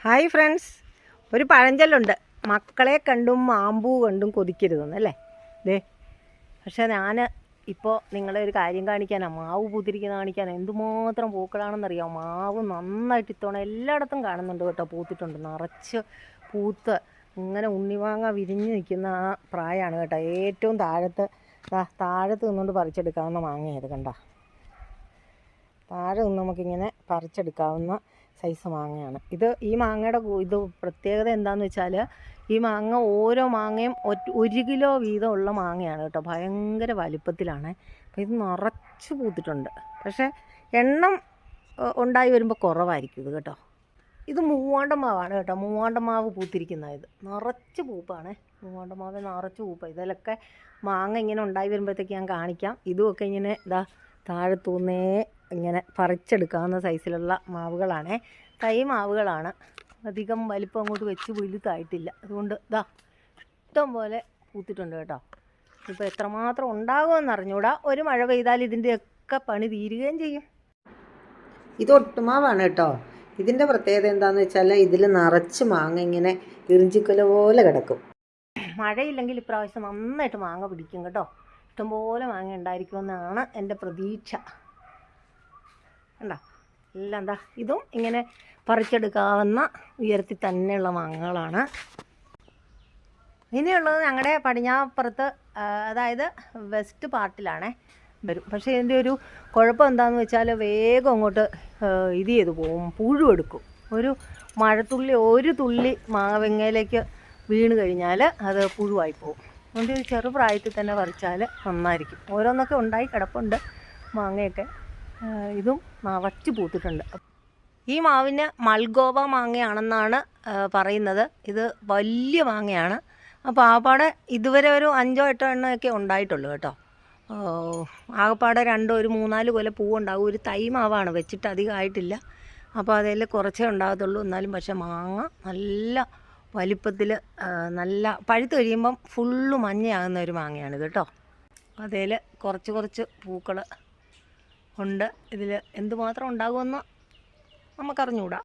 Hi friends, ഒരു പഴഞ്ചൊല്ലുണ്ട്, മക്കളെ കണ്ടും മാമ്പൂ കണ്ടും കൊതിക്കരുതെന്നല്ലേ. ദേ പക്ഷേ ഞാൻ ഇപ്പോൾ നിങ്ങളെ ഒരു കാര്യം കാണിക്കാനാണ്, മാവ് പൂത്തിരിക്കുന്ന കാണിക്കാനാണ്. എന്തുമാത്രം പൂക്കളാണെന്നറിയാം. മാവ് നന്നായിട്ട് ഇത്തവണ എല്ലായിടത്തും കാണുന്നുണ്ട് കേട്ടോ, പൂത്തിട്ടുണ്ട്. നിറച്ച് പൂത്ത് ഇങ്ങനെ ഉണ്ണിമാങ്ങ വിരിഞ്ഞ് നിൽക്കുന്ന ആ പ്രായമാണ് കേട്ടോ. ഏറ്റവും താഴത്ത് നിന്നുകൊണ്ട് പറിച്ചെടുക്കാവുന്ന മാങ്ങയത് കണ്ട. താഴെ നിന്ന് നമുക്കിങ്ങനെ പറിച്ചെടുക്കാവുന്ന സൈസ് മാങ്ങയാണ് ഇത്. ഈ മാങ്ങയുടെ ഇത് പ്രത്യേകത എന്താണെന്ന് വെച്ചാൽ, ഈ മാങ്ങ ഓരോ മാങ്ങയും 1 കിലോ വീതമുള്ള മാങ്ങയാണ് കേട്ടോ. ഭയങ്കര വലിപ്പത്തിലാണ്. അപ്പോൾ ഇത് നിറച്ച് പൂത്തിട്ടുണ്ട്. പക്ഷേ എണ്ണം ഉണ്ടായി വരുമ്പോൾ കുറവായിരിക്കും ഇത് കേട്ടോ. ഇത് മൂവാണ്ടമാവാണ് കേട്ടോ. മൂവാണ്ടമാവ് പൂത്തിരിക്കുന്ന ഇത് നിറച്ച് പൂപ്പാണ്. മൂവാണ്ടമാവ് നിറച്ച് പൂപ്പാണ്. ഇതിലൊക്കെ മാങ്ങ ഇങ്ങനെ ഉണ്ടായി വരുമ്പോഴത്തേക്ക് ഞാൻ കാണിക്കാം. ഇതുമൊക്കെ ഇങ്ങനെ താഴത്തൂന്നേ ഇങ്ങനെ പറിച്ചെടുക്കാവുന്ന സൈസിലുള്ള മാവുകളാണ്. തൈ മാവുകളാണ്. അധികം വലിപ്പം അങ്ങോട്ട് വെച്ച് വലുതായിട്ടില്ല. അതുകൊണ്ട് ഇഷ്ടം പോലെ പൂത്തിട്ടുണ്ട് കേട്ടോ. ഇപ്പോൾ എത്രമാത്രം ഉണ്ടാകുമെന്ന് അറിഞ്ഞൂടാ. ഒരു മഴ പെയ്താൽ ഇതിൻ്റെയൊക്കെ പണി തീരുകയും ചെയ്യും. ഇത് ഒട്ടുമാവാണ് കേട്ടോ. ഇതിൻ്റെ പ്രത്യേകത എന്താണെന്ന് വെച്ചാൽ, ഇതിൽ നിറച്ച് മാങ്ങ ഇങ്ങനെ ഇറിഞ്ചിക്കൊല പോലെ കിടക്കും. മഴയില്ലെങ്കിൽ ഇപ്രാവശ്യം നന്നായിട്ട് മാങ്ങ പിടിക്കും കേട്ടോ. ഇഷ്ടംപോലെ മാങ്ങ ഉണ്ടായിരിക്കുമെന്നാണ് എൻ്റെ പ്രതീക്ഷ. കണ്ടോ, എല്ലാം ഇതും ഇങ്ങനെ പറിച്ചെടുക്കാവുന്ന ഉയരത്തിൽ തന്നെയുള്ള മാങ്ങകളാണ്. ഇനിയുള്ളത് ഞങ്ങളുടെ പടിഞ്ഞാപ്പുറത്ത്, അതായത് വെസ്റ്റ് പാർട്ടിലാണേ വരും. പക്ഷേ ഇതിൻ്റെ ഒരു കുഴപ്പം എന്താണെന്ന് വെച്ചാൽ, വേഗം അങ്ങോട്ട് ഇത് ചെയ്ത് പോകും, പുഴുവെടുക്കും. ഒരു മഴത്തുള്ളി, ഒരു തുള്ളി മാങ്ങയിലേക്ക് വീണ് കഴിഞ്ഞാൽ അത് പുഴുവായി പോകും. അതുകൊണ്ട് ചെറുപ്രായത്തിൽ തന്നെ പറിച്ചാൽ നന്നായിരിക്കും. ഓരോന്നൊക്കെ ഉണ്ടായി കിടപ്പുണ്ട് മാങ്ങയൊക്കെ. ഇതും നിറച്ച് പൂത്തിട്ടുണ്ട്. ഈ മാവിന് മൽഗോവ മാങ്ങയാണെന്നാണ് പറയുന്നത്. ഇത് വലിയ മാങ്ങയാണ്. അപ്പോൾ ആകപ്പാടെ ഇതുവരെ ഒരു 5-8 എണ്ണമൊക്കെ ഉണ്ടായിട്ടുള്ളൂ കേട്ടോ. ആകപ്പാടെ 2 ഒരു 3-4 കൊല പൂവുണ്ടാകും. ഒരു തൈ മാവാണ്, വെച്ചിട്ട് അധികം ആയിട്ടില്ല. അപ്പോൾ അതിൽ കുറച്ചേ ഉണ്ടാകത്തുള്ളൂ. എന്നാലും പക്ഷേ മാങ്ങ നല്ല വലിപ്പത്തിൽ, നല്ല പഴുത്ത് കഴിയുമ്പം ഫുള്ള് മഞ്ഞയാകുന്ന ഒരു മാങ്ങയാണിത് കേട്ടോ. അതിൽ കുറച്ച് പൂക്കൾ ഉണ്ട്. ഇതിൽ എന്തുമാത്രം ഉണ്ടാകുമെന്ന് നമുക്കറിഞ്ഞുകൂടാ.